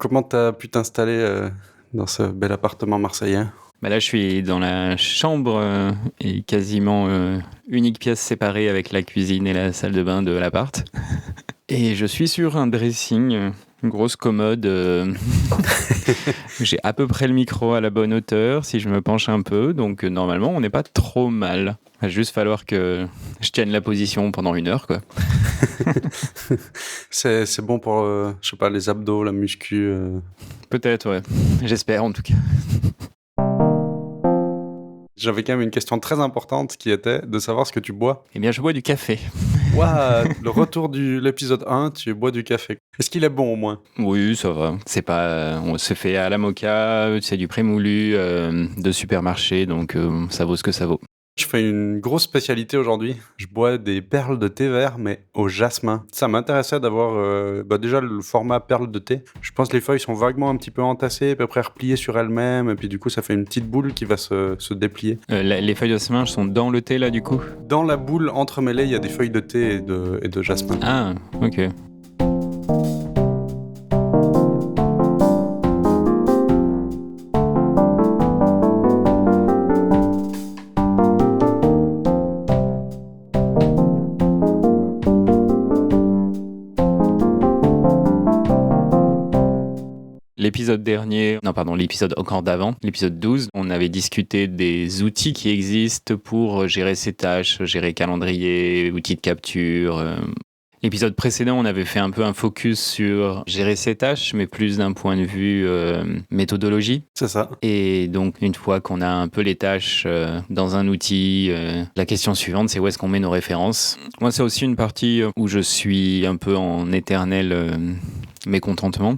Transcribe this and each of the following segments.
Comment t'as pu t'installer dans ce bel appartement marseillais? Bah là, je suis dans la chambre et quasiment unique pièce séparée avec la cuisine et la salle de bain de l'appart. Et je suis sur un dressing, une grosse commode. J'ai à peu près le micro à la bonne hauteur si je me penche un peu. Donc normalement, on n'est pas trop mal. Il va juste falloir que je tienne la position pendant 1 heure, quoi. C'est bon pour, je sais pas, les abdos, la muscu. Peut-être, ouais. J'espère en tout cas. J'avais quand même une question très importante qui était de savoir ce que tu bois. Eh bien, je bois du café. Ouah, le retour de l'épisode 1, tu bois du café. Est-ce qu'il est bon au moins? Oui, ça va. C'est pas, on se fait à la moka, c'est du prémoulu de supermarché, donc ça vaut ce que ça vaut. Je fais une grosse spécialité aujourd'hui. Je bois des perles de thé vert, mais au jasmin. Ça m'intéressait d'avoir déjà le format perle de thé. Je pense que les feuilles sont vaguement un petit peu entassées, à peu près repliées sur elles-mêmes, et puis du coup ça fait une petite boule qui va se déplier. Les feuilles de jasmin sont dans le thé là du coup? Dans la boule entremêlée, il y a des feuilles de thé et de jasmin. Ah, ok. L'épisode encore d'avant, l'épisode 12, on avait discuté des outils qui existent pour gérer ses tâches, gérer calendrier, outils de capture. L'épisode précédent, on avait fait un peu un focus sur gérer ses tâches, mais plus d'un point de vue méthodologie. C'est ça. Et donc, une fois qu'on a un peu les tâches dans un outil, la question suivante, c'est où est-ce qu'on met nos références. Moi, c'est aussi une partie où je suis un peu en éternel mécontentement.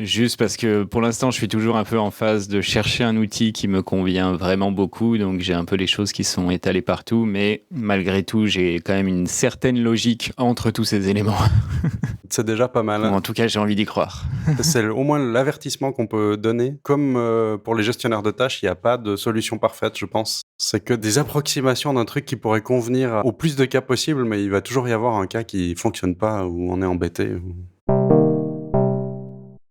Juste parce que pour l'instant, je suis toujours un peu en phase de chercher un outil qui me convient vraiment beaucoup. Donc, j'ai un peu les choses qui sont étalées partout. Mais malgré tout, j'ai quand même une certaine logique entre tous ces éléments. C'est déjà pas mal. Ou en tout cas, j'ai envie d'y croire. C'est au moins l'avertissement qu'on peut donner. Comme pour les gestionnaires de tâches, il n'y a pas de solution parfaite, je pense. C'est que des approximations d'un truc qui pourrait convenir au plus de cas possible, mais il va toujours y avoir un cas qui fonctionne pas, où on est embêté.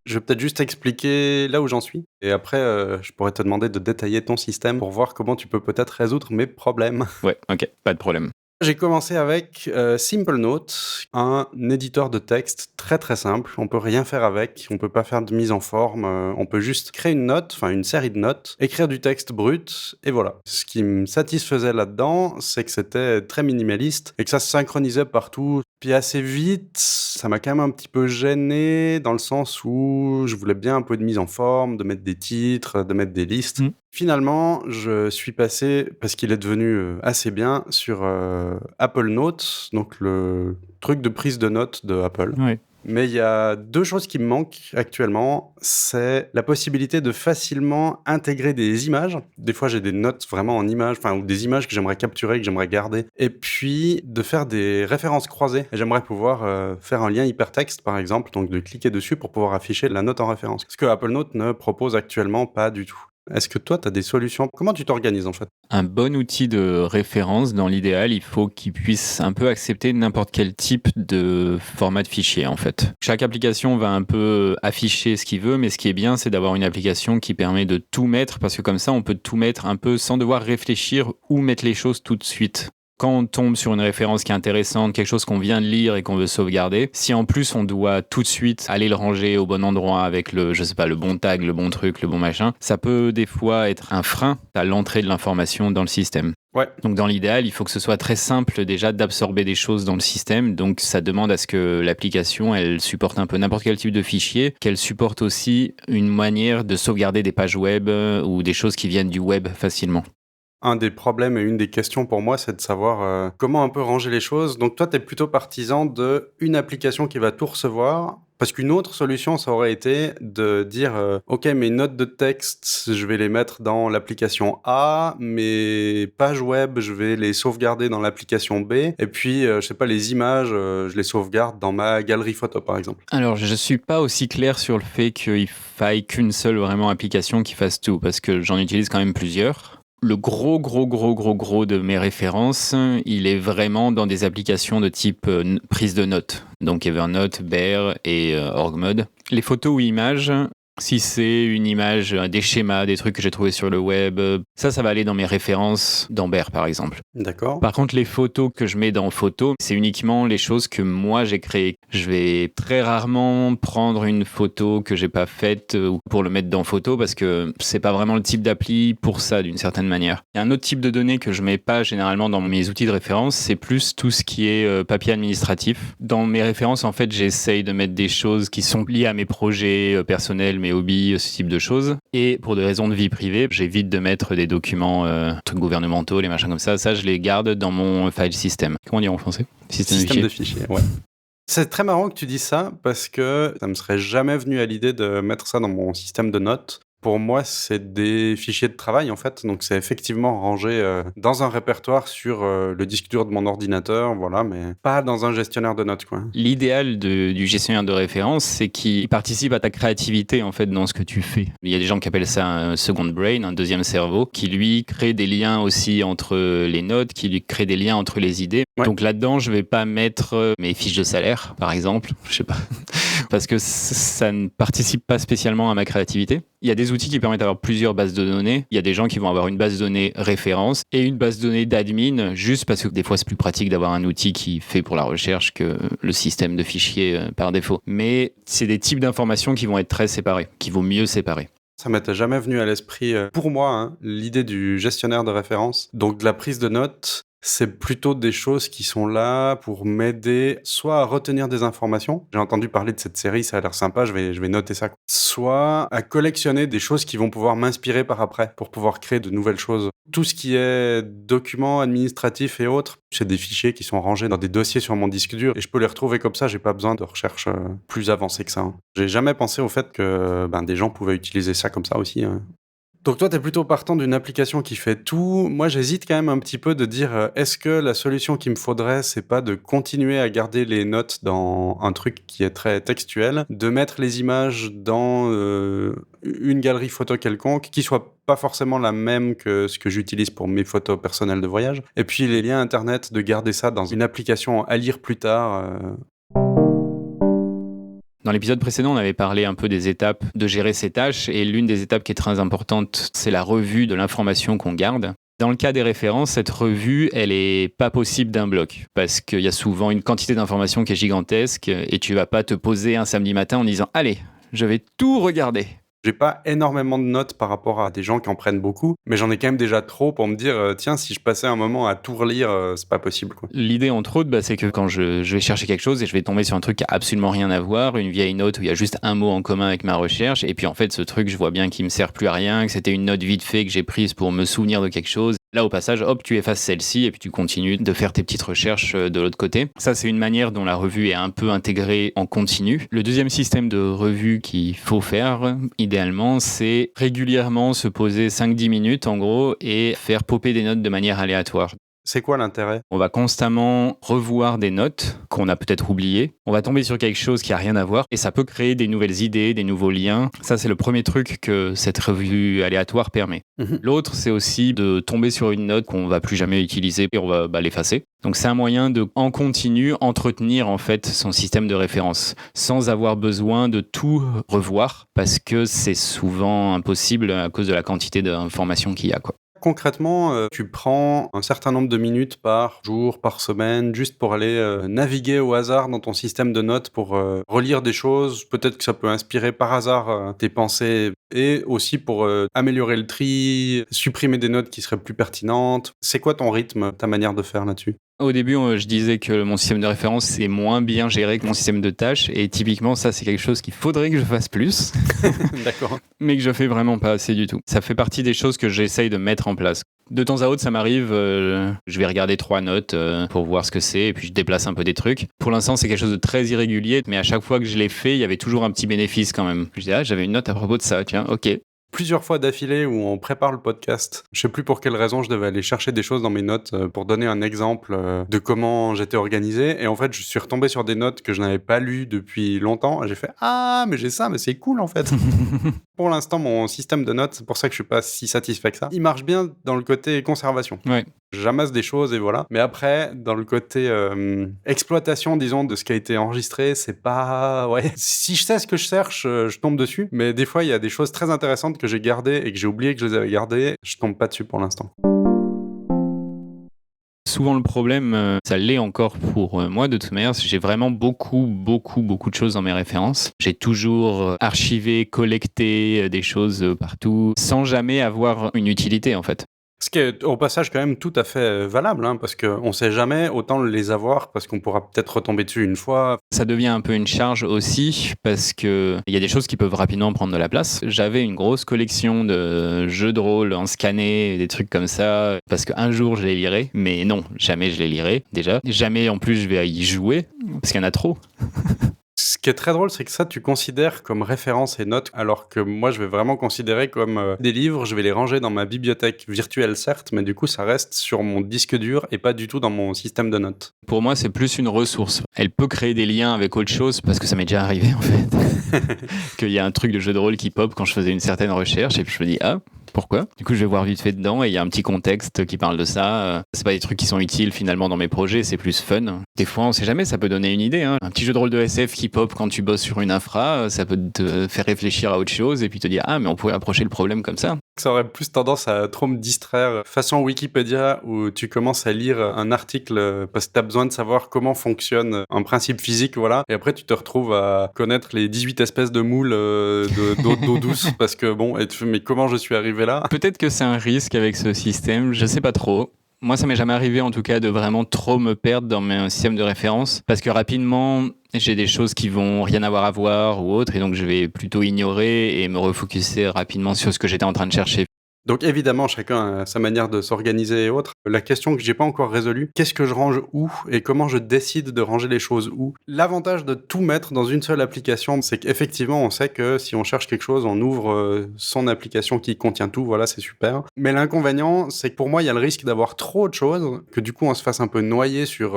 Je vais peut-être juste expliquer là où j'en suis. Et après, je pourrais te demander de détailler ton système pour voir comment tu peux peut-être résoudre mes problèmes. Ouais, ok, pas de problème. J'ai commencé avec Simple Note, un éditeur de texte très très simple. On peut rien faire avec, on peut pas faire de mise en forme, on peut juste créer une note, enfin une série de notes, écrire du texte brut, et voilà. Ce qui me satisfaisait là-dedans, c'est que c'était très minimaliste et que ça se synchronisait partout. Puis assez vite, ça m'a quand même un petit peu gêné dans le sens où je voulais bien un peu de mise en forme, de mettre des titres, de mettre des listes. Finalement, je suis passé, parce qu'il est devenu assez bien, sur Apple Notes, donc le truc de prise de notes de Apple. Ouais. Mais il y a 2 choses qui me manquent actuellement. C'est la possibilité de facilement intégrer des images. Des fois, j'ai des notes vraiment en images, ou des images que j'aimerais capturer, que j'aimerais garder. Et puis, de faire des références croisées. Et j'aimerais pouvoir faire un lien hypertexte, par exemple, donc de cliquer dessus pour pouvoir afficher la note en référence. Ce que Apple Note ne propose actuellement pas du tout. Est-ce que toi, tu as des solutions? Comment tu t'organises en fait? Un bon outil de référence, dans l'idéal, il faut qu'il puisse un peu accepter n'importe quel type de format de fichier, en fait. Chaque application va un peu afficher ce qu'il veut, mais ce qui est bien, c'est d'avoir une application qui permet de tout mettre, parce que comme ça, on peut tout mettre un peu sans devoir réfléchir où mettre les choses tout de suite. Quand on tombe sur une référence qui est intéressante, quelque chose qu'on vient de lire et qu'on veut sauvegarder, si en plus on doit tout de suite aller le ranger au bon endroit avec le bon tag, le bon truc, le bon machin, ça peut des fois être un frein à l'entrée de l'information dans le système. Ouais. Donc dans l'idéal, il faut que ce soit très simple déjà d'absorber des choses dans le système. Donc ça demande à ce que l'application, elle supporte un peu n'importe quel type de fichier, qu'elle supporte aussi une manière de sauvegarder des pages web ou des choses qui viennent du web facilement. Un des problèmes et une des questions pour moi, c'est de savoir comment un peu ranger les choses. Donc toi, tu es plutôt partisan d'une application qui va tout recevoir, parce qu'une autre solution, ça aurait été de dire OK, mes notes de texte, je vais les mettre dans l'application A, mes pages web, je vais les sauvegarder dans l'application B, et puis, je sais pas, les images, je les sauvegarde dans ma galerie photo, par exemple. Alors, je suis pas aussi clair sur le fait qu'il faille qu'une seule vraiment application qui fasse tout, parce que j'en utilise quand même plusieurs. Le gros de mes références, il est vraiment dans des applications de type prise de notes. Donc Evernote, Bear et OrgMod. Les photos ou images, si c'est une image, des schémas, des trucs que j'ai trouvés sur le web, ça va aller dans mes références d'Ambert, par exemple. D'accord. Par contre, les photos que je mets dans photos, c'est uniquement les choses que moi j'ai créées. Je vais très rarement prendre une photo que j'ai pas faite pour le mettre dans photo parce que c'est pas vraiment le type d'appli pour ça, d'une certaine manière. Il y a un autre type de données que je mets pas généralement dans mes outils de référence, c'est plus tout ce qui est papier administratif. Dans mes références, en fait, j'essaye de mettre des choses qui sont liées à mes projets personnels, mes hobbies, ce type de choses. Et pour des raisons de vie privée, j'évite de mettre des documents, trucs gouvernementaux, les machins comme ça. Ça, je les garde dans mon file system. Comment dire en français ? Système de fichiers, ouais. C'est très marrant que tu dises ça parce que ça me serait jamais venu à l'idée de mettre ça dans mon système de notes. Pour moi, c'est des fichiers de travail, en fait. Donc, c'est effectivement rangé dans un répertoire sur le disque dur de mon ordinateur, voilà, mais pas dans un gestionnaire de notes, quoi. L'idéal du gestionnaire de référence, c'est qu'il participe à ta créativité, en fait, dans ce que tu fais. Il y a des gens qui appellent ça un second brain, un deuxième cerveau, qui, lui, crée des liens aussi entre les notes, qui lui crée des liens entre les idées. Ouais. Donc là-dedans, je vais pas mettre mes fiches de salaire, par exemple, je sais pas, parce que ça ne participe pas spécialement à ma créativité. Il y a des outils qui permettent d'avoir plusieurs bases de données. Il y a des gens qui vont avoir une base de données référence et une base de données d'admin, juste parce que des fois, c'est plus pratique d'avoir un outil qui fait pour la recherche que le système de fichiers par défaut. Mais c'est des types d'informations qui vont être très séparés, qui vaut mieux séparer. Ça m'était jamais venu à l'esprit, pour moi, l'idée du gestionnaire de référence, donc de la prise de notes. C'est plutôt des choses qui sont là pour m'aider soit à retenir des informations. J'ai entendu parler de cette série, ça a l'air sympa, je vais noter ça. Soit à collectionner des choses qui vont pouvoir m'inspirer par après pour pouvoir créer de nouvelles choses. Tout ce qui est documents administratifs et autres, c'est des fichiers qui sont rangés dans des dossiers sur mon disque dur et je peux les retrouver comme ça, j'ai pas besoin de recherche plus avancée que ça. J'ai jamais pensé au fait que des gens pouvaient utiliser ça comme ça aussi. Donc toi, t'es plutôt partant d'une application qui fait tout. Moi, j'hésite quand même un petit peu de dire, est-ce que la solution qu'il me faudrait, c'est pas de continuer à garder les notes dans un truc qui est très textuel, de mettre les images dans une galerie photo quelconque, qui soit pas forcément la même que ce que j'utilise pour mes photos personnelles de voyage, et puis les liens internet, de garder ça dans une application à lire plus tard. Dans l'épisode précédent, on avait parlé un peu des étapes de gérer ces tâches et l'une des étapes qui est très importante, c'est la revue de l'information qu'on garde. Dans le cas des références, cette revue, elle est pas possible d'un bloc parce qu'il y a souvent une quantité d'informations qui est gigantesque et tu vas pas te poser un samedi matin en disant « Allez, je vais tout regarder ». J'ai pas énormément de notes par rapport à des gens qui en prennent beaucoup, mais j'en ai quand même déjà trop pour me dire tiens, si je passais un moment à tout relire, c'est pas possible, quoi. L'idée, entre autres, c'est que quand je vais chercher quelque chose et je vais tomber sur un truc qui a absolument rien à voir, une vieille note où il y a juste un mot en commun avec ma recherche, et puis en fait, ce truc, je vois bien qu'il me sert plus à rien, que c'était une note vite fait que j'ai prise pour me souvenir de quelque chose. Là, au passage, hop, tu effaces celle-ci et puis tu continues de faire tes petites recherches de l'autre côté. Ça, c'est une manière dont la revue est un peu intégrée en continu. Le deuxième système de revue qu'il faut faire, idéalement, c'est régulièrement se poser 5-10 minutes, en gros, et faire popper des notes de manière aléatoire. C'est quoi l'intérêt ? On va constamment revoir des notes qu'on a peut-être oubliées. On va tomber sur quelque chose qui a rien à voir et ça peut créer des nouvelles idées, des nouveaux liens. Ça, c'est le premier truc que cette revue aléatoire permet. L'autre, c'est aussi de tomber sur une note qu'on va plus jamais utiliser et on va l'effacer. Donc, c'est un moyen de, en continu, entretenir en fait son système de référence sans avoir besoin de tout revoir parce que c'est souvent impossible à cause de la quantité d'informations qu'il y a, quoi. Concrètement, tu prends un certain nombre de minutes par jour, par semaine, juste pour aller naviguer au hasard dans ton système de notes pour relire des choses. Peut-être que ça peut inspirer par hasard tes pensées et aussi pour améliorer le tri, supprimer des notes qui seraient plus pertinentes. C'est quoi ton rythme, ta manière de faire là-dessus ? Au début, je disais que mon système de référence est moins bien géré que mon système de tâches. Et typiquement, ça, c'est quelque chose qu'il faudrait que je fasse plus. D'accord. Mais que je fais vraiment pas assez du tout. Ça fait partie des choses que j'essaye de mettre en place. De temps à autre, ça m'arrive, je vais regarder 3 notes pour voir ce que c'est, et puis je déplace un peu des trucs. Pour l'instant, c'est quelque chose de très irrégulier, mais à chaque fois que je l'ai fait, il y avait toujours un petit bénéfice quand même. Je dis, j'avais une note à propos de ça, tiens, ok. Plusieurs fois d'affilée où on prépare le podcast, je sais plus pour quelle raison je devais aller chercher des choses dans mes notes pour donner un exemple de comment j'étais organisé, et en fait je suis retombé sur des notes que je n'avais pas lues depuis longtemps et j'ai fait mais j'ai ça, mais c'est cool en fait. Pour l'instant mon système de notes, c'est pour ça que je suis pas si satisfait que ça, il marche bien dans le côté conservation. Ouais. J'amasse des choses et voilà. Mais après, dans le côté exploitation, disons, de ce qui a été enregistré, c'est pas... Ouais, si je sais ce que je cherche, je tombe dessus. Mais des fois, il y a des choses très intéressantes que j'ai gardées et que j'ai oublié que je les avais gardées. Je tombe pas dessus pour l'instant. Souvent le problème, ça l'est encore pour moi de toute manière, j'ai vraiment beaucoup de choses dans mes références. J'ai toujours archivé, collecté des choses partout, sans jamais avoir une utilité en fait. Ce qui est au passage quand même tout à fait valable, hein, parce qu'on sait jamais autant les avoir, parce qu'on pourra peut-être retomber dessus une fois. Ça devient un peu une charge aussi, parce que il y a des choses qui peuvent rapidement prendre de la place. J'avais une grosse collection de jeux de rôle en scanné, des trucs comme ça, parce qu'un jour je les lirai, mais non, jamais je les lirai, déjà. Jamais en plus je vais y jouer, parce qu'il y en a trop. Ce qui est très drôle, c'est que ça, tu considères comme référence et notes, alors que moi, je vais vraiment considérer comme des livres, je vais les ranger dans ma bibliothèque virtuelle, certes, mais du coup, ça reste sur mon disque dur et pas du tout dans mon système de notes. Pour moi, c'est plus une ressource. Elle peut créer des liens avec autre chose, parce que ça m'est déjà arrivé, en fait. Qu'il y a un truc de jeu de rôle qui pop quand je faisais une certaine recherche, et puis je me dis, ah, pourquoi ? Du coup, je vais voir vite fait dedans et il y a un petit contexte qui parle de ça. C'est pas des trucs qui sont utiles finalement dans mes projets, c'est plus fun. Des fois, on sait jamais, ça peut donner une idée. Hein. Un petit jeu de rôle de SF qui pop quand tu bosses sur une infra, ça peut te faire réfléchir à autre chose et puis te dire ah mais on pourrait approcher le problème comme ça. Ça aurait plus tendance à trop me distraire, façon Wikipédia, où tu commences à lire un article parce que tu as besoin de savoir comment fonctionne un principe physique, voilà, et après tu te retrouves à connaître les 18 espèces de moules d'eau douce, parce que bon, et tu fais, mais comment je suis arrivé là ? Peut-être que c'est un risque avec ce système, je sais pas trop. Moi, ça m'est jamais arrivé en tout cas de vraiment trop me perdre dans mes systèmes de référence, parce que rapidement, j'ai des choses qui vont rien avoir à voir ou autre, et donc je vais plutôt ignorer et me refocuser rapidement sur ce que j'étais en train de chercher. Donc évidemment, chacun a sa manière de s'organiser et autres. La question que j'ai pas encore résolue, qu'est-ce que je range où et comment je décide de ranger les choses où ? L'avantage de tout mettre dans une seule application, c'est qu'effectivement, on sait que si on cherche quelque chose, on ouvre son application qui contient tout, voilà, c'est super. Mais l'inconvénient, c'est que pour moi, il y a le risque d'avoir trop de choses, que du coup, on se fasse un peu noyer sur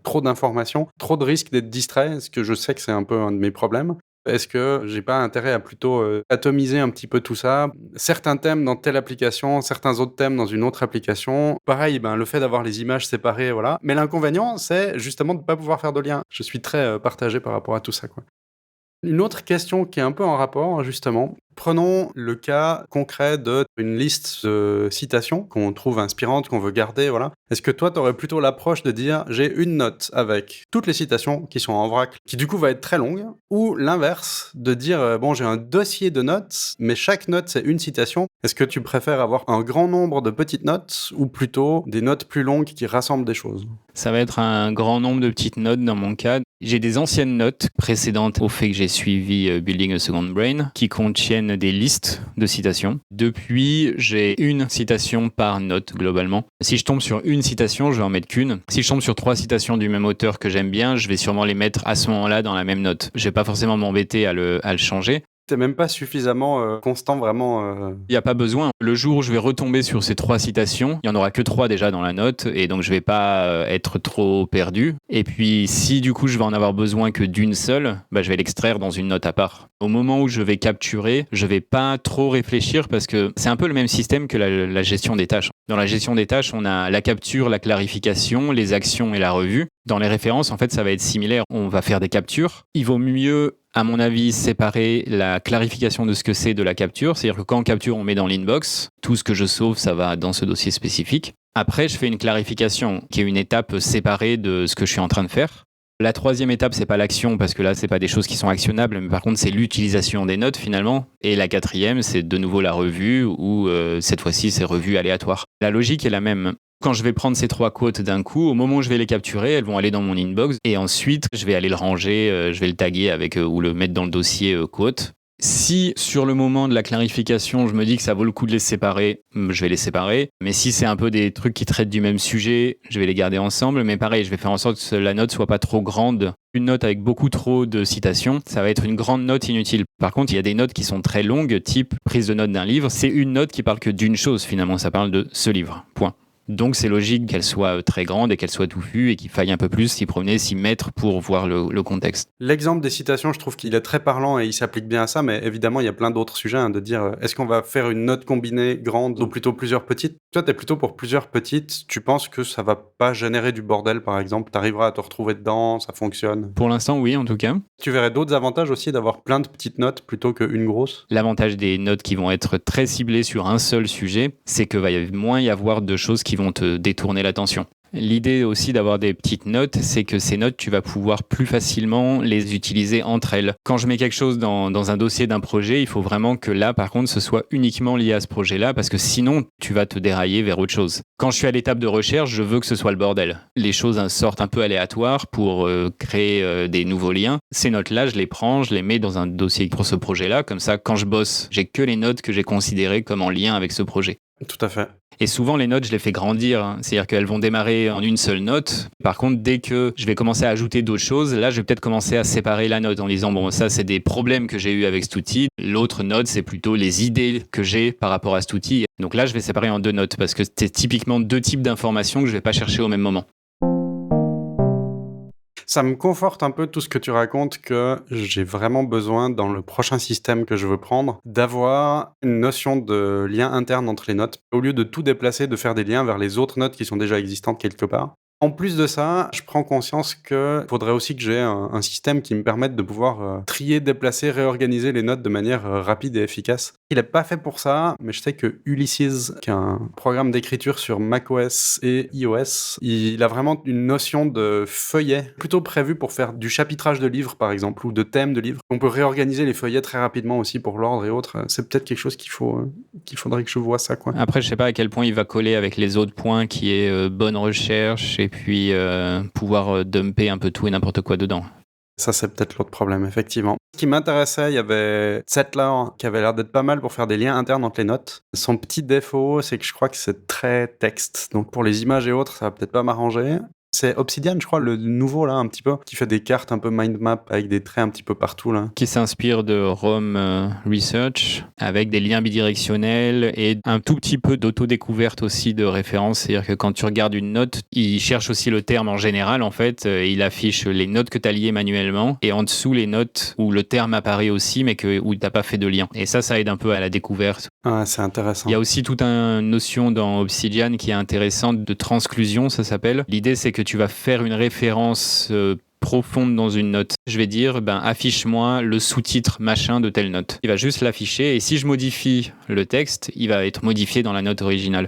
trop d'informations, trop de risques d'être distrait, ce que je sais que c'est un peu un de mes problèmes. Est-ce que j'ai pas intérêt à plutôt atomiser un petit peu tout ça ? Certains thèmes dans telle application, certains autres thèmes dans une autre application. Pareil, le fait d'avoir les images séparées, voilà. Mais l'inconvénient, c'est justement de ne pas pouvoir faire de lien. Je suis très partagé par rapport à tout ça, quoi. Une autre question qui est un peu en rapport, justement. Prenons le cas concret d'une liste de citations qu'on trouve inspirantes, qu'on veut garder, voilà. Est-ce que toi, tu aurais plutôt l'approche de dire j'ai une note avec toutes les citations qui sont en vrac, qui du coup va être très longue, ou l'inverse, de dire bon, j'ai un dossier de notes, mais chaque note c'est une citation. Est-ce que tu préfères avoir un grand nombre de petites notes, ou plutôt des notes plus longues qui rassemblent des choses ? Ça va être un grand nombre de petites notes dans mon cas. J'ai des anciennes notes précédentes au fait que j'ai suivi Building a Second Brain qui contiennent des listes de citations. Depuis, j'ai une citation par note globalement. Si je tombe sur une citation, je vais en mettre qu'une. Si je tombe sur 3 citations du même auteur que j'aime bien, je vais sûrement les mettre à ce moment-là dans la même note. Je vais pas forcément m'embêter à le changer. T'es même pas suffisamment constant, vraiment. Il n'y a pas besoin. Le jour où je vais retomber sur ces 3 citations, il n'y en aura que 3 déjà dans la note, et donc je vais pas être trop perdu. Et puis, si du coup je vais en avoir besoin que d'une seule, je vais l'extraire dans une note à part. Au moment où je vais capturer, je vais pas trop réfléchir parce que c'est un peu le même système que la gestion des tâches. Dans la gestion des tâches, on a la capture, la clarification, les actions et la revue. Dans les références, en fait, ça va être similaire. On va faire des captures. Il vaut mieux, à mon avis, séparer la clarification de ce que c'est de la capture. C'est-à-dire que quand on capture, on met dans l'inbox. Tout ce que je sauve, ça va dans ce dossier spécifique. Après, je fais une clarification, qui est une étape séparée de ce que je suis en train de faire. La 3e étape, c'est pas l'action, parce que là, c'est pas des choses qui sont actionnables, mais par contre, c'est l'utilisation des notes, finalement. Et la 4e, c'est de nouveau la revue, où cette fois-ci, c'est revue aléatoire. La logique est la même. Quand je vais prendre ces 3 quotes d'un coup, au moment où je vais les capturer, elles vont aller dans mon inbox, et ensuite, je vais aller le ranger, je vais le taguer avec ou le mettre dans le dossier quote. Si sur le moment de la clarification, je me dis que ça vaut le coup de les séparer, je vais les séparer. Mais si c'est un peu des trucs qui traitent du même sujet, je vais les garder ensemble. Mais pareil, je vais faire en sorte que la note soit pas trop grande. Une note avec beaucoup trop de citations, ça va être une grande note inutile. Par contre, il y a des notes qui sont très longues, type prise de note d'un livre. C'est une note qui parle que d'une chose finalement, ça parle de ce livre. Point. Donc c'est logique qu'elle soit très grande et qu'elle soit touffue et qu'il faille un peu plus s'y promener, s'y mettre pour voir le contexte. L'exemple des citations, je trouve qu'il est très parlant et il s'applique bien à ça, mais évidemment, il y a plein d'autres sujets, de dire est-ce qu'on va faire une note combinée grande ou plutôt plusieurs petites? Toi, t'es plutôt pour plusieurs petites. Tu penses que ça va pas générer du bordel, par exemple? T'arriveras à te retrouver dedans, ça fonctionne? Pour l'instant, oui, en tout cas. Tu verrais d'autres avantages aussi d'avoir plein de petites notes plutôt qu'une grosse? L'avantage des notes qui vont être très ciblées sur un seul sujet, c'est que va moins y avoir de choses qui vont te détourner l'attention. L'idée aussi d'avoir des petites notes, c'est que ces notes, tu vas pouvoir plus facilement les utiliser entre elles. Quand je mets quelque chose dans un dossier d'un projet, il faut vraiment que là, par contre, ce soit uniquement lié à ce projet-là, parce que sinon, tu vas te dérailler vers autre chose. Quand je suis à l'étape de recherche, je veux que ce soit le bordel. Les choses sortent un peu aléatoires pour créer des nouveaux liens. Ces notes-là, je les prends, je les mets dans un dossier pour ce projet-là. Comme ça, quand je bosse, j'ai que les notes que j'ai considérées comme en lien avec ce projet. Tout à fait. Et souvent, les notes, je les fais grandir. C'est-à-dire qu'elles vont démarrer en une seule note. Par contre, dès que je vais commencer à ajouter d'autres choses, là, je vais peut-être commencer à séparer la note en disant, bon, ça, c'est des problèmes que j'ai eu avec cet outil. L'autre note, c'est plutôt les idées que j'ai par rapport à cet outil. Donc là, je vais séparer en deux notes parce que c'est typiquement deux types d'informations que je vais pas chercher au même moment. Ça me conforte un peu tout ce que tu racontes, que j'ai vraiment besoin, dans le prochain système que je veux prendre, d'avoir une notion de lien interne entre les notes, au lieu de tout déplacer, de faire des liens vers les autres notes qui sont déjà existantes quelque part. En plus de ça, je prends conscience qu'il faudrait aussi que j'ai un système qui me permette de pouvoir trier, déplacer, réorganiser les notes de manière rapide et efficace. Il n'est pas fait pour ça, mais je sais que Ulysses, qui est un programme d'écriture sur macOS et iOS, il a vraiment une notion de feuillet plutôt prévu pour faire du chapitrage de livres, par exemple, ou de thèmes de livres. On peut réorganiser les feuillets très rapidement aussi pour l'ordre et autres. C'est peut-être quelque chose qu'il faudrait que je vois ça, quoi. Après, je sais pas à quel point il va coller avec les autres points qui est bonne recherche et puis pouvoir dumper un peu tout et n'importe quoi dedans. Ça, c'est peut-être l'autre problème, effectivement. Ce qui m'intéressait, il y avait Zettler qui avait l'air d'être pas mal pour faire des liens internes entre les notes. Son petit défaut, c'est que je crois que c'est très texte. Donc pour les images et autres, ça va peut-être pas m'arranger. C'est Obsidian, je crois, le nouveau, là, un petit peu, qui fait des cartes un peu mind map avec des traits un petit peu partout, là. Qui s'inspire de ROM Research, avec des liens bidirectionnels et un tout petit peu d'autodécouverte aussi de référence. C'est-à-dire que quand tu regardes une note, il cherche aussi le terme en général, en fait. Il affiche les notes que tu as liées manuellement et en dessous les notes où le terme apparaît aussi, mais où tu n'as pas fait de lien. Et ça aide un peu à la découverte. Ah, c'est intéressant. Il y a aussi toute une notion dans Obsidian qui est intéressante de transclusion, ça s'appelle. L'idée, c'est que tu vas faire une référence profonde dans une note. Je vais dire, affiche-moi le sous-titre machin de telle note. Il va juste l'afficher et si je modifie le texte, il va être modifié dans la note originale.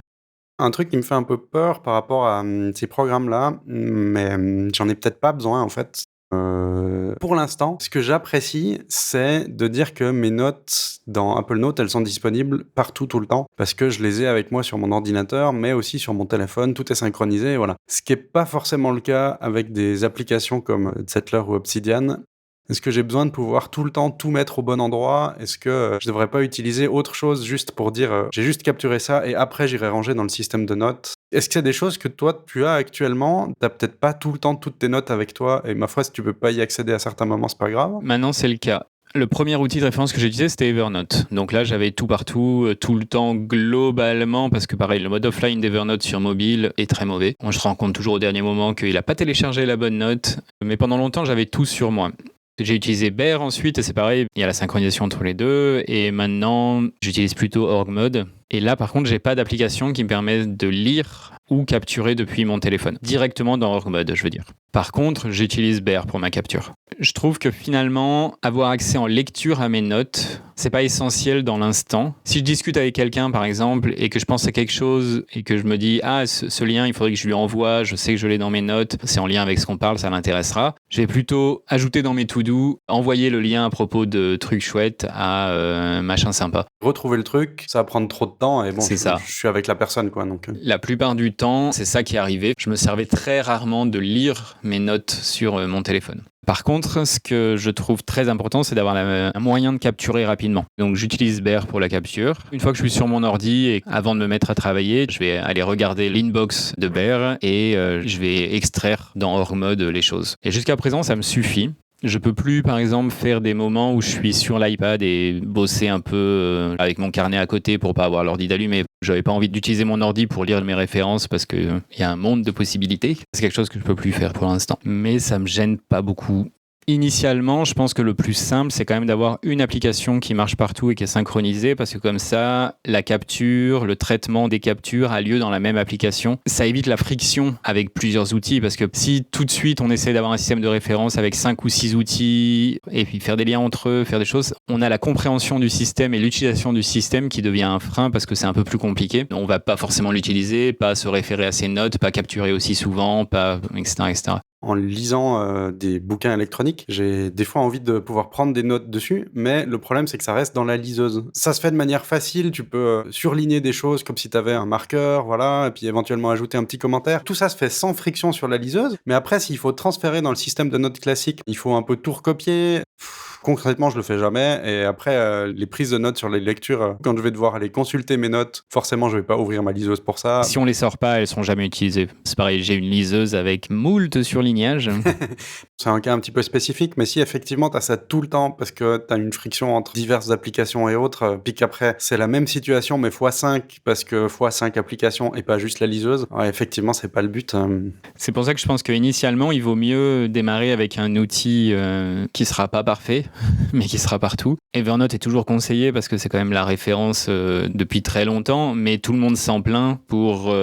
Un truc qui me fait un peu peur par rapport à ces programmes-là, mais j'en ai peut-être pas besoin en fait. Pour l'instant, ce que j'apprécie, c'est de dire que mes notes dans Apple Notes, elles sont disponibles partout, tout le temps, parce que je les ai avec moi sur mon ordinateur, mais aussi sur mon téléphone, tout est synchronisé, voilà. Ce qui n'est pas forcément le cas avec des applications comme Zettler ou Obsidian. Est-ce que j'ai besoin de pouvoir tout le temps tout mettre au bon endroit? Est-ce que je devrais pas utiliser autre chose juste pour dire j'ai juste capturé ça et après j'irai ranger dans le système de notes? Est-ce que c'est des choses que toi tu as actuellement? T'as peut-être pas tout le temps toutes tes notes avec toi et ma foi, si tu peux pas y accéder à certains moments, c'est pas grave. Maintenant, c'est le cas. Le premier outil de référence que j'ai utilisé, c'était Evernote. Donc là, j'avais tout partout, tout le temps, globalement, parce que pareil, le mode offline d'Evernote sur mobile est très mauvais. Je me rends compte toujours au dernier moment qu'il n'a pas téléchargé la bonne note. Mais pendant longtemps, j'avais tout sur moi. J'ai utilisé Bear ensuite, et c'est pareil, il y a la synchronisation entre les deux. Et maintenant, j'utilise plutôt Org Mode. Et là, par contre, j'ai pas d'application qui me permet de lire ou capturer depuis mon téléphone. Directement dans Org Mode, je veux dire. Par contre, j'utilise Bear pour ma capture. Je trouve que finalement, avoir accès en lecture à mes notes, c'est pas essentiel dans l'instant. Si je discute avec quelqu'un, par exemple, et que je pense à quelque chose et que je me dis « Ah, ce lien, il faudrait que je lui envoie, je sais que je l'ai dans mes notes, c'est en lien avec ce qu'on parle, ça l'intéressera. » Je vais plutôt ajouter dans mes to-do, envoyer le lien à propos de trucs chouettes à machin sympa. Retrouver le truc, ça va prendre trop de temps et bon, je suis avec la personne, quoi. Donc. La plupart du temps, c'est ça qui est arrivé. Je me servais très rarement de lire mes notes sur mon téléphone. Par contre, ce que je trouve très important, c'est d'avoir un moyen de capturer rapidement. Donc j'utilise Bear pour la capture. Une fois que je suis sur mon ordi et avant de me mettre à travailler, je vais aller regarder l'inbox de Bear et je vais extraire dans Org Mode les choses. Et jusqu'à présent, ça me suffit. Je peux plus, par exemple, faire des moments où je suis sur l'iPad et bosser un peu avec mon carnet à côté pour pas avoir l'ordi d'allumé. J'avais pas envie d'utiliser mon ordi pour lire mes références parce que il y a un monde de possibilités. C'est quelque chose que je peux plus faire pour l'instant. Mais ça me gêne pas beaucoup. Initialement, je pense que le plus simple, c'est quand même d'avoir une application qui marche partout et qui est synchronisée, parce que comme ça, la capture, le traitement des captures a lieu dans la même application. Ça évite la friction avec plusieurs outils, parce que si tout de suite on essaie d'avoir un système de référence avec 5 ou 6 outils, et puis faire des liens entre eux, faire des choses, on a la compréhension du système et l'utilisation du système qui devient un frein, parce que c'est un peu plus compliqué. On va pas forcément l'utiliser, pas se référer à ses notes, pas capturer aussi souvent, pas, etc., etc. En lisant des bouquins électroniques, j'ai des fois envie de pouvoir prendre des notes dessus, mais le problème c'est que ça reste dans la liseuse. Ça se fait de manière facile, tu peux surligner des choses comme si tu avais un marqueur, voilà, et puis éventuellement ajouter un petit commentaire. Tout ça se fait sans friction sur la liseuse, mais après s'il faut transférer dans le système de notes classique, il faut un peu tout recopier. Concrètement, je le fais jamais. Et après, les prises de notes sur les lectures, quand je vais devoir aller consulter mes notes, forcément, je vais pas ouvrir ma liseuse pour ça. Si on les sort pas, elles sont jamais utilisées. C'est pareil, j'ai une liseuse avec moult surlignages. C'est un cas un petit peu spécifique, mais si effectivement tu as ça tout le temps parce que tu as une friction entre diverses applications et autres, puis qu'après c'est la même situation mais x5 parce que x5 applications et pas juste la liseuse, ouais, effectivement c'est pas le but. C'est pour ça que je pense qu'initialement il vaut mieux démarrer avec un outil qui sera pas parfait, mais qui sera partout. Evernote est toujours conseillé parce que c'est quand même la référence depuis très longtemps, mais tout le monde s'en plaint pour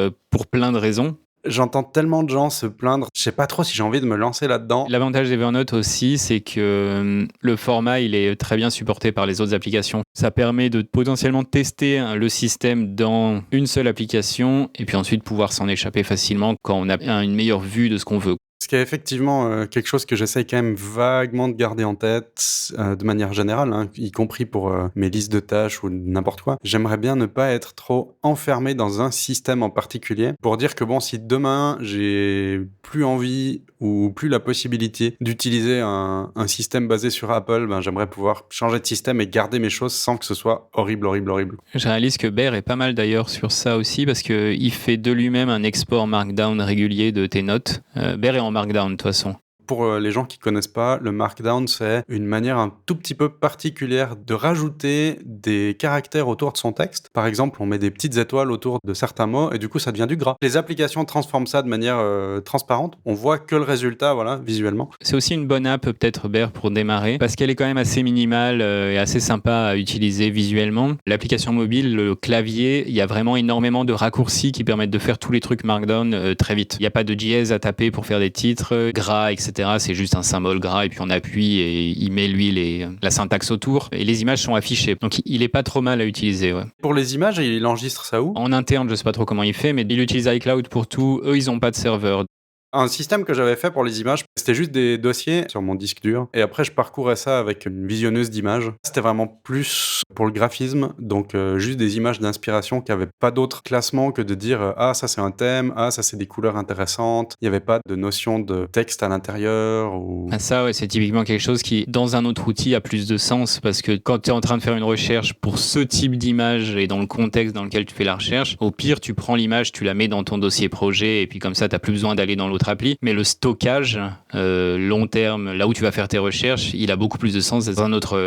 plein de raisons. J'entends tellement de gens se plaindre, je sais pas trop si j'ai envie de me lancer là-dedans. L'avantage d'Evernote aussi, c'est que le format, il est très bien supporté par les autres applications. Ça permet de potentiellement tester le système dans une seule application et puis ensuite pouvoir s'en échapper facilement quand on a une meilleure vue de ce qu'on veut. Ce qui est effectivement quelque chose que j'essaye quand même vaguement de garder en tête de manière générale, hein, y compris pour mes listes de tâches ou n'importe quoi. J'aimerais bien ne pas être trop enfermé dans un système en particulier pour dire que bon, si demain j'ai plus envie ou plus la possibilité d'utiliser un système basé sur Apple, ben, j'aimerais pouvoir changer de système et garder mes choses sans que ce soit horrible, horrible, horrible. Je réalise que Bear est pas mal d'ailleurs sur ça aussi parce qu'il fait de lui-même un export Markdown régulier de tes notes. Bear est en Markdown de toute façon. Pour les gens qui connaissent pas, le Markdown, c'est une manière un tout petit peu particulière de rajouter des caractères autour de son texte. Par exemple, on met des petites étoiles autour de certains mots et du coup, ça devient du gras. Les applications transforment ça de manière transparente. On voit que le résultat, voilà, visuellement. C'est aussi une bonne app, peut-être, Bear, pour démarrer, parce qu'elle est quand même assez minimale et assez sympa à utiliser visuellement. L'application mobile, le clavier, il y a vraiment énormément de raccourcis qui permettent de faire tous les trucs Markdown très vite. Il n'y a pas de dièse à taper pour faire des titres, gras, etc. C'est juste un symbole gras et puis on appuie et il met lui la syntaxe autour et les images sont affichées. Donc il est pas trop mal à utiliser. Ouais. Pour les images, il enregistre ça où ? En interne, je sais pas trop comment il fait, mais il utilise iCloud pour tout. Eux, ils ont pas de serveur. Un système que j'avais fait pour les images, c'était juste des dossiers sur mon disque dur. Et après, je parcourais ça avec une visionneuse d'images. C'était vraiment plus pour le graphisme, donc juste des images d'inspiration qui n'avaient pas d'autre classement que de dire ah, ça c'est un thème, ah, ça c'est des couleurs intéressantes. Il n'y avait pas de notion de texte à l'intérieur. Ou... Ah, ça, ouais, c'est typiquement quelque chose qui, dans un autre outil, a plus de sens parce que quand tu es en train de faire une recherche pour ce type d'image et dans le contexte dans lequel tu fais la recherche, au pire, tu prends l'image, tu la mets dans ton dossier projet et puis comme ça, tu n'as plus besoin d'aller dans l'autre appli, mais le stockage long terme, là où tu vas faire tes recherches, il a beaucoup plus de sens dans une autre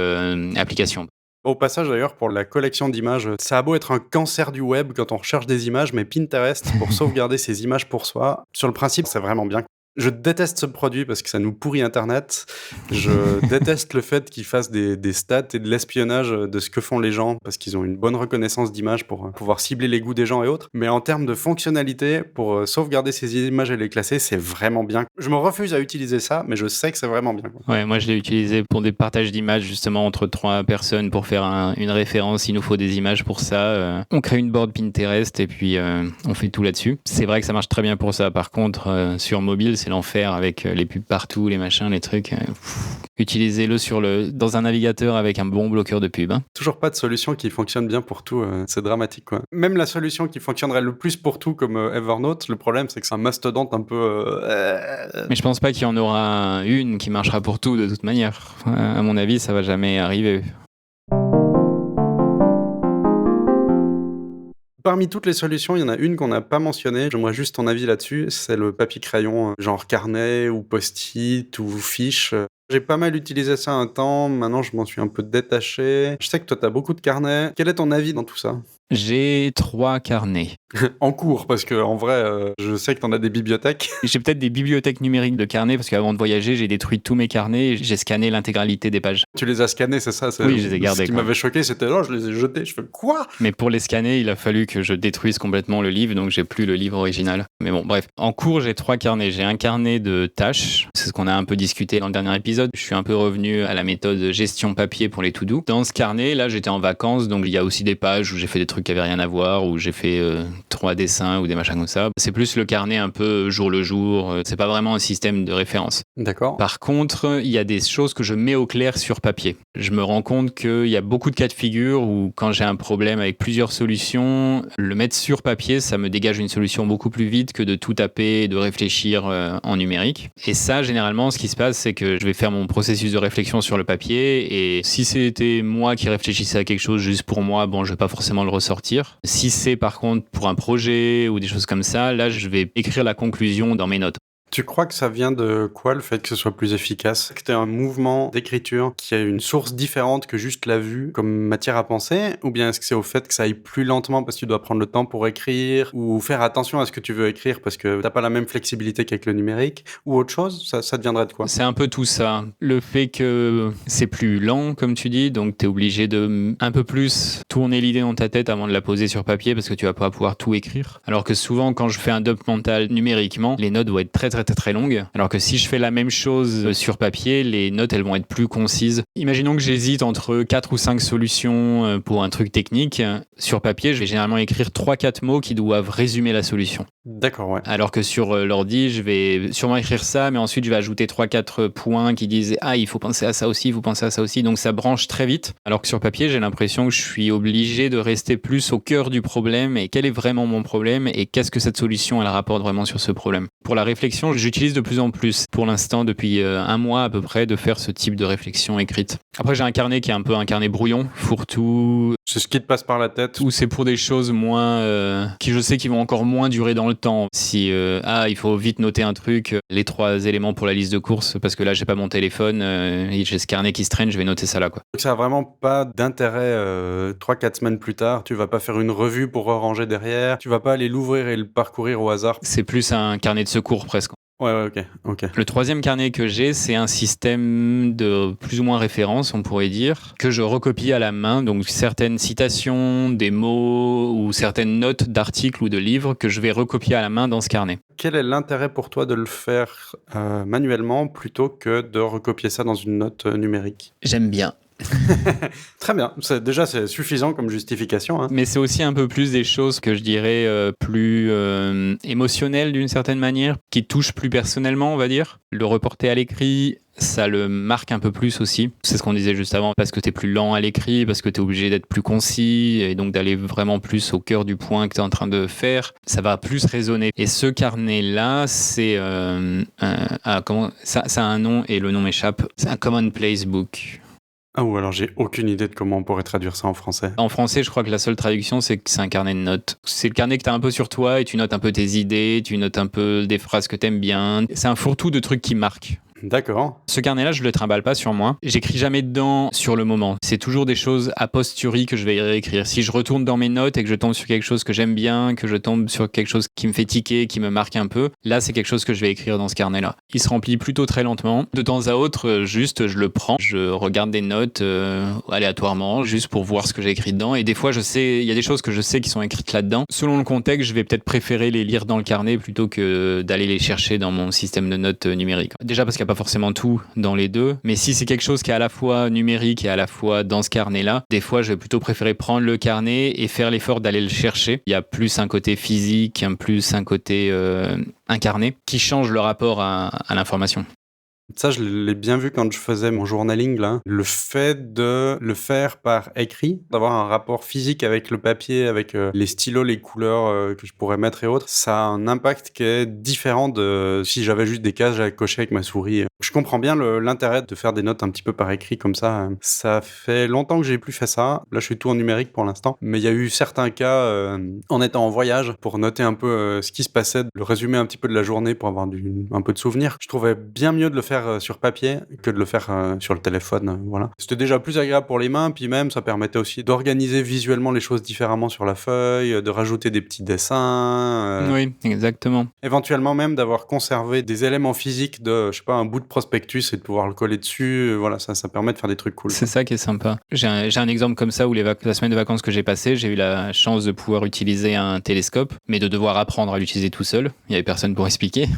application. Au passage d'ailleurs, pour la collection d'images, ça a beau être un cancer du web quand on recherche des images, mais Pinterest, pour sauvegarder ses images pour soi, sur le principe, c'est vraiment bien. Je déteste ce produit parce que ça nous pourrit Internet. Je déteste le fait qu'ils fassent des stats et de l'espionnage de ce que font les gens parce qu'ils ont une bonne reconnaissance d'images pour pouvoir cibler les goûts des gens et autres. Mais en termes de fonctionnalité, pour sauvegarder ces images et les classer, c'est vraiment bien. Je me refuse à utiliser ça, mais je sais que c'est vraiment bien. Ouais, moi je l'ai utilisé pour des partages d'images justement entre 3 personnes pour faire une référence. Il nous faut des images pour ça. On crée une board Pinterest et puis on fait tout là-dessus. C'est vrai que ça marche très bien pour ça. Par contre, sur mobile, c'est l'enfer avec les pubs partout, les machins, les trucs. Utilisez-le dans un navigateur avec un bon bloqueur de pub. Hein. Toujours pas de solution qui fonctionne bien pour tout, c'est dramatique quoi. Même la solution qui fonctionnerait le plus pour tout comme Evernote, le problème c'est que c'est un mastodonte un peu... Mais je pense pas qu'il y en aura une qui marchera pour tout de toute manière. À mon avis, ça va jamais arriver. Parmi toutes les solutions, il y en a une qu'on n'a pas mentionnée. J'aimerais juste ton avis là-dessus. C'est le papier-crayon, genre carnet ou post-it ou fiche. J'ai pas mal utilisé ça un temps. Maintenant, je m'en suis un peu détaché. Je sais que toi, tu as beaucoup de carnets. Quel est ton avis dans tout ça ? J'ai 3 carnets. En cours, parce que en vrai, je sais que t'en as des bibliothèques. J'ai peut-être des bibliothèques numériques de carnets, parce qu'avant de voyager, j'ai détruit tous mes carnets et j'ai scanné l'intégralité des pages. Tu les as scannés, c'est ça? Oui, je les ai gardés, Ce qui quoi. m'avait choqué, c'était là, je les ai jetés. Je fais quoi? Mais pour les scanner, il a fallu que je détruise complètement le livre, donc j'ai plus le livre original. Mais bon, bref. En cours, j'ai 3 carnets. J'ai un carnet de tâches, c'est ce qu'on a un peu discuté dans le dernier épisode. Je suis un peu revenu à la méthode gestion papier pour les to-do. Dans ce carnet, là, j'étais en vacances, donc il y a aussi des pages où j'ai fait des trucs qui avaient rien à voir, où j'ai fait 3 dessins ou des machins comme ça. C'est plus le carnet un peu jour le jour. C'est pas vraiment un système de référence. D'accord. Par contre, il y a des choses que je mets au clair sur papier. Je me rends compte qu'il y a beaucoup de cas de figure où quand j'ai un problème avec plusieurs solutions, le mettre sur papier, ça me dégage une solution beaucoup plus vite que de tout taper et de réfléchir en numérique. Et ça, généralement, ce qui se passe, c'est que je vais faire mon processus de réflexion sur le papier et si c'était moi qui réfléchissais à quelque chose juste pour moi, bon, je vais pas forcément le ressortir. Si c'est par contre pour un projet ou des choses comme ça, là, je vais écrire la conclusion dans mes notes. Tu crois que ça vient de quoi, le fait que ce soit plus efficace? Que tu aies un mouvement d'écriture qui a une source différente que juste la vue comme matière à penser? Ou bien est-ce que c'est au fait que ça aille plus lentement parce que tu dois prendre le temps pour écrire? Ou faire attention à ce que tu veux écrire parce que t'as pas la même flexibilité qu'avec le numérique? Ou autre chose? Ça deviendrait de quoi? C'est un peu tout ça. Le fait que c'est plus lent, comme tu dis, donc tu es obligé de un peu plus tourner l'idée dans ta tête avant de la poser sur papier parce que tu vas pas pouvoir tout écrire. Alors que souvent, quand je fais un dump mental numériquement, les notes vont être très longues. Alors que si je fais la même chose sur papier, les notes, elles vont être plus concises. Imaginons que j'hésite entre 4 ou 5 solutions pour un truc technique. Sur papier, je vais généralement écrire 3-4 mots qui doivent résumer la solution. D'accord, ouais. Alors que sur l'ordi, je vais sûrement écrire ça, mais ensuite je vais ajouter 3-4 points qui disent « Ah, il faut penser à ça aussi, il faut penser à ça aussi ». Donc ça branche très vite. Alors que sur papier, j'ai l'impression que je suis obligé de rester plus au cœur du problème et quel est vraiment mon problème et qu'est-ce que cette solution elle rapporte vraiment sur ce problème. Pour la réflexion, j'utilise de plus en plus, pour l'instant, depuis un mois à peu près, de faire ce type de réflexion écrite. Après, j'ai un carnet qui est un peu un carnet brouillon, fourre-tout. C'est ce qui te passe par la tête. Ou c'est pour des choses moins qui je sais qui vont encore moins durer dans le temps. Si il faut vite noter un truc, les 3 éléments pour la liste de courses parce que là j'ai pas mon téléphone et j'ai ce carnet qui se traîne, je vais noter ça là quoi. Donc ça a vraiment pas d'intérêt 3-4 semaines plus tard, tu vas pas faire une revue pour ranger derrière, tu vas pas aller l'ouvrir et le parcourir au hasard. C'est plus un carnet de secours presque. Ouais, ok. Le 3e carnet que j'ai, c'est un système de plus ou moins référence, on pourrait dire, que je recopie à la main, donc certaines citations, des mots ou certaines notes d'articles ou de livres que je vais recopier à la main dans ce carnet. Quel est l'intérêt pour toi de le faire manuellement plutôt que de recopier ça dans une note numérique? J'aime bien. Très bien, c'est suffisant comme justification. Hein. Mais c'est aussi un peu plus des choses que je dirais plus émotionnelles d'une certaine manière, qui touchent plus personnellement, on va dire. Le reporter à l'écrit, ça le marque un peu plus aussi. C'est ce qu'on disait juste avant, parce que t'es plus lent à l'écrit, parce que t'es obligé d'être plus concis, et donc d'aller vraiment plus au cœur du point que t'es en train de faire. Ça va plus résonner. Et ce carnet-là, c'est... ça a un nom, et le nom m'échappe. C'est un Commonplace Book. Ah ou alors j'ai aucune idée de comment on pourrait traduire ça en français. En français, je crois que la seule traduction, c'est que c'est un carnet de notes. C'est le carnet que t'as un peu sur toi et tu notes un peu tes idées, tu notes un peu des phrases que t'aimes bien. C'est un fourre-tout de trucs qui marquent. D'accord. Ce carnet-là, je le trimballe pas sur moi. J'écris jamais dedans sur le moment. C'est toujours des choses a posteriori que je vais réécrire. Si je retourne dans mes notes et que je tombe sur quelque chose que j'aime bien, que je tombe sur quelque chose qui me fait tiquer, qui me marque un peu, là, c'est quelque chose que je vais écrire dans ce carnet-là. Il se remplit plutôt très lentement. De temps à autre, juste, je le prends, je regarde des notes aléatoirement, juste pour voir ce que j'ai écrit dedans. Et des fois, je sais, il y a des choses que je sais qui sont écrites là-dedans. Selon le contexte, je vais peut-être préférer les lire dans le carnet plutôt que d'aller les chercher dans mon système de notes numérique. Déjà parce qu'il n'y a pas forcément tout dans les deux, mais si c'est quelque chose qui est à la fois numérique et à la fois dans ce carnet-là, des fois je vais plutôt préférer prendre le carnet et faire l'effort d'aller le chercher. Il y a plus un côté physique, plus un côté incarné qui change le rapport à l'information. Ça, je l'ai bien vu quand je faisais mon journaling, là. Le fait de le faire par écrit, d'avoir un rapport physique avec le papier, avec les stylos, les couleurs que je pourrais mettre et autres, ça a un impact qui est différent de si j'avais juste des cases à cocher avec ma souris. Je comprends bien l'intérêt de faire des notes un petit peu par écrit comme ça. Ça fait longtemps que j'ai plus fait ça. Là, je suis tout en numérique pour l'instant. Mais il y a eu certains cas en étant en voyage pour noter un peu ce qui se passait, le résumer un petit peu de la journée pour avoir un peu de souvenirs. Je trouvais bien mieux de le faire faire sur papier que de le faire sur le téléphone. Voilà. C'était déjà plus agréable pour les mains, puis même ça permettait aussi d'organiser visuellement les choses différemment sur la feuille, de rajouter des petits dessins. Oui, exactement. Éventuellement même d'avoir conservé des éléments physiques de, je sais pas, un bout de prospectus et de pouvoir le coller dessus. Voilà, ça permet de faire des trucs cool. C'est ça qui est sympa. J'ai un exemple comme ça où la semaine de vacances que j'ai passée, j'ai eu la chance de pouvoir utiliser un télescope, mais de devoir apprendre à l'utiliser tout seul. Il n'y avait personne pour expliquer.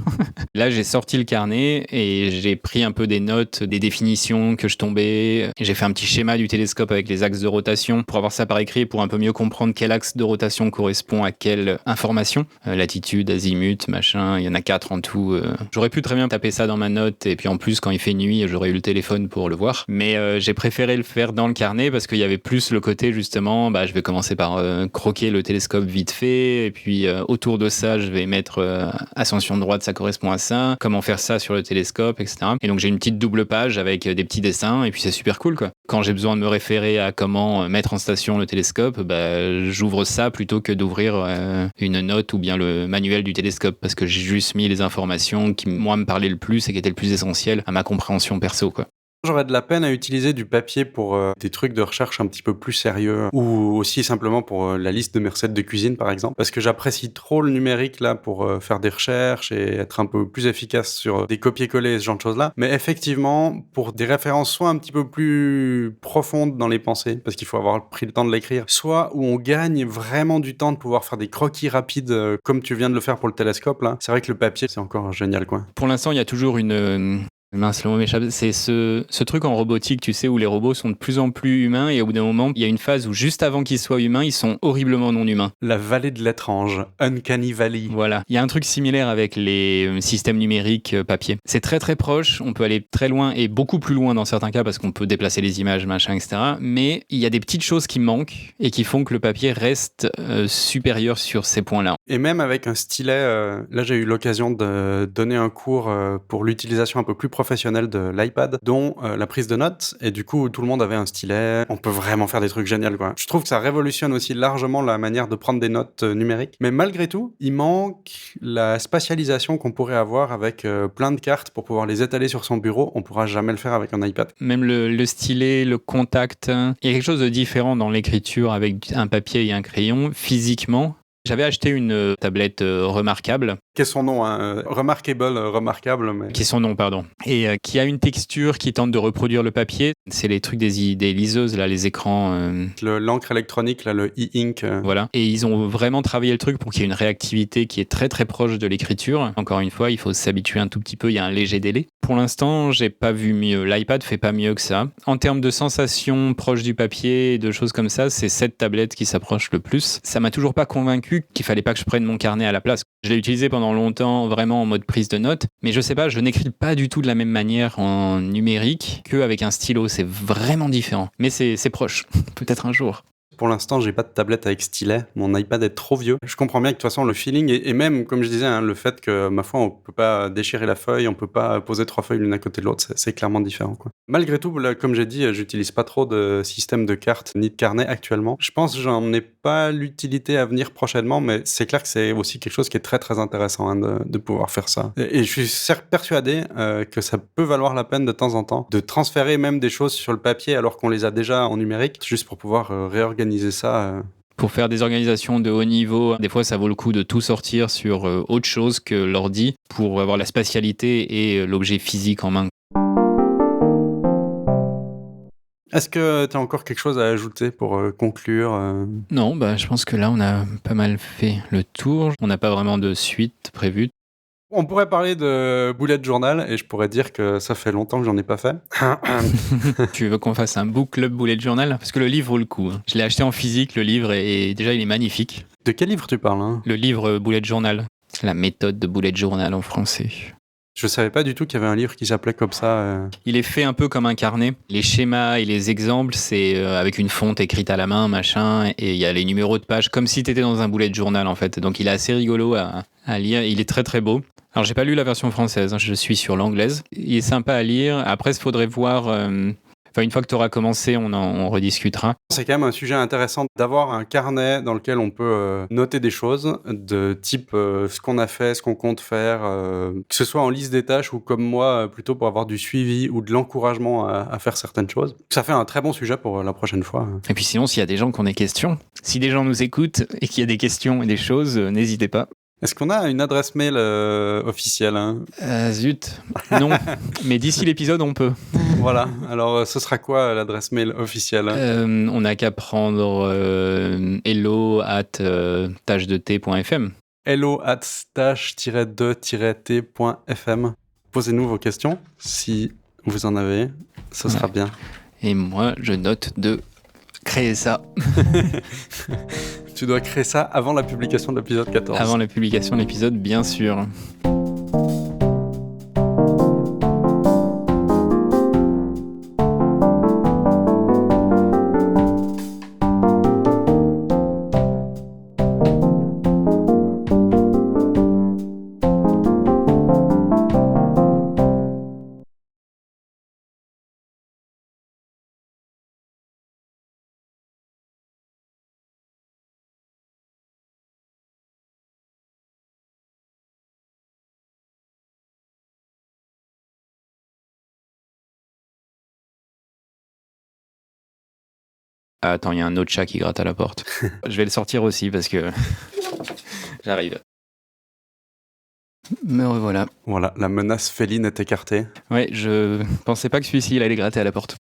Là, j'ai sorti le carnet et j'ai pris un peu des notes, des définitions que je tombais. J'ai fait un petit schéma du télescope avec les axes de rotation pour avoir ça par écrit et pour un peu mieux comprendre quel axe de rotation correspond à quelle information. Latitude, azimut, machin, il y en a 4 en tout. J'aurais pu très bien taper ça dans ma note et puis en plus, quand il fait nuit, j'aurais eu le téléphone pour le voir. Mais j'ai préféré le faire dans le carnet parce qu'il y avait plus le côté justement, je vais commencer par croquer le télescope vite fait et puis autour de ça, je vais mettre ascension droite, ça correspond à ça, comment faire ça sur le télescope, etc. Et donc j'ai une petite double page avec des petits dessins et puis c'est super cool quoi. Quand j'ai besoin de me référer à comment mettre en station le télescope, j'ouvre ça plutôt que d'ouvrir une note ou bien le manuel du télescope parce que j'ai juste mis les informations qui moi me parlaient le plus et qui étaient le plus essentielles à ma compréhension perso quoi. J'aurais de la peine à utiliser du papier pour des trucs de recherche un petit peu plus sérieux ou aussi simplement pour la liste de mes recettes de cuisine par exemple parce que j'apprécie trop le numérique là pour faire des recherches et être un peu plus efficace sur des copier-coller ce genre de choses là, mais effectivement pour des références soit un petit peu plus profondes dans les pensées parce qu'il faut avoir pris le temps de l'écrire, soit où on gagne vraiment du temps de pouvoir faire des croquis rapides comme tu viens de le faire pour le télescope là, c'est vrai que le papier c'est encore génial quoi. Pour l'instant il y a toujours une mince, le mot m'échappe. C'est ce truc en robotique, tu sais, où les robots sont de plus en plus humains et au bout d'un moment, il y a une phase où juste avant qu'ils soient humains, ils sont horriblement non humains. La vallée de l'étrange, Uncanny Valley. Voilà. Il y a un truc similaire avec les systèmes numériques papier. C'est très très proche, on peut aller très loin et beaucoup plus loin dans certains cas parce qu'on peut déplacer les images, machin, etc. Mais il y a des petites choses qui manquent et qui font que le papier reste supérieur sur ces points-là. Et même avec un stylet, là j'ai eu l'occasion de donner un cours pour l'utilisation un peu plus professionnelle de l'iPad, dont la prise de notes, et du coup tout le monde avait un stylet, on peut vraiment faire des trucs géniaux quoi. Je trouve que ça révolutionne aussi largement la manière de prendre des notes numériques, mais malgré tout, il manque la spatialisation qu'on pourrait avoir avec plein de cartes pour pouvoir les étaler sur son bureau, on pourra jamais le faire avec un iPad. Même le stylet, le contact, il y a quelque chose de différent dans l'écriture avec un papier et un crayon, physiquement. J'avais acheté une tablette remarquable. Qu'est son nom, hein? Remarquable, mais... Qui est son nom, pardon. Et qui a une texture qui tente de reproduire le papier. C'est les trucs des liseuses, là, les écrans. L'encre électronique, là, le e-ink. Voilà. Et ils ont vraiment travaillé le truc pour qu'il y ait une réactivité qui est très très proche de l'écriture. Encore une fois, il faut s'habituer un tout petit peu, il y a un léger délai. Pour l'instant, j'ai pas vu mieux. L'iPad fait pas mieux que ça. En termes de sensations proches du papier et de choses comme ça, c'est cette tablette qui s'approche le plus. Ça m'a toujours pas convaincu qu'il fallait pas que je prenne mon carnet à la place. Je l'ai utilisé pendant longtemps vraiment en mode prise de notes, mais je sais pas, je n'écris pas du tout de la même manière en numérique qu'avec un stylo, c'est vraiment différent. Mais c'est proche, peut-être un jour. Pour l'instant, j'ai pas de tablette avec stylet. Mon iPad est trop vieux. Je comprends bien que de toute façon, le feeling et même, comme je disais, hein, le fait que, ma foi, on peut pas déchirer la feuille, on peut pas poser 3 feuilles l'une à côté de l'autre, c'est clairement différent, quoi. Malgré tout, là, comme j'ai dit, j'utilise pas trop de système de cartes ni de carnet actuellement. Je pense que j'en ai pas l'utilité à venir prochainement, mais c'est clair que c'est aussi quelque chose qui est très très intéressant hein, de pouvoir faire ça. Et je suis persuadé que ça peut valoir la peine de temps en temps de transférer même des choses sur le papier alors qu'on les a déjà en numérique, juste pour pouvoir réorganiser ça. Pour faire des organisations de haut niveau, des fois ça vaut le coup de tout sortir sur autre chose que l'ordi pour avoir la spatialité et l'objet physique en main. Est-ce que tu as encore quelque chose à ajouter pour conclure Non, je pense que là on a pas mal fait le tour. On n'a pas vraiment de suite prévue. On pourrait parler de bullet journal et je pourrais dire que ça fait longtemps que j'en ai pas fait. Tu veux qu'on fasse un book club bullet journal? Parce que le livre vaut le coup. Hein. Je l'ai acheté en physique, le livre, et déjà il est magnifique. De quel livre tu parles hein? Le livre bullet journal. C'est la méthode de bullet journal en français. Je savais pas du tout qu'il y avait un livre qui s'appelait comme ça. Il est fait un peu comme un carnet. Les schémas et les exemples, c'est avec une fonte écrite à la main, machin, et il y a les numéros de page, comme si t'étais dans un bullet journal en fait. Donc il est assez rigolo à lire, il est très très beau. Alors j'ai pas lu la version française, hein, je suis sur l'anglaise. Il est sympa à lire. Après, il faudrait voir Enfin, une fois que tu auras commencé, on rediscutera. C'est quand même un sujet intéressant d'avoir un carnet dans lequel on peut noter des choses de type ce qu'on a fait, ce qu'on compte faire, que ce soit en liste des tâches ou comme moi, plutôt pour avoir du suivi ou de l'encouragement à faire certaines choses. Ça fait un très bon sujet pour la prochaine fois. Et puis sinon, s'il y a des gens qui ont des questions, si des gens nous écoutent et qu'il y a des questions et des choses, n'hésitez pas. Est-ce qu'on a une adresse mail officielle Zut, non. Mais d'ici l'épisode, on peut. Voilà. Alors, ce sera quoi l'adresse mail officielle On n'a qu'à prendre hello@tâche2t.fm. hello@tâche-2-t.fm. Posez-nous vos questions, si vous en avez, ce sera bien. Et moi, je note de créer ça. Tu dois créer ça avant la publication de l'épisode 14. Avant la publication de l'épisode, bien sûr. Attends, il y a un autre chat qui gratte à la porte. Je vais le sortir aussi parce que j'arrive. Me revoilà. Voilà, la menace féline est écartée. Ouais, je pensais pas que celui-ci il allait gratter à la porte.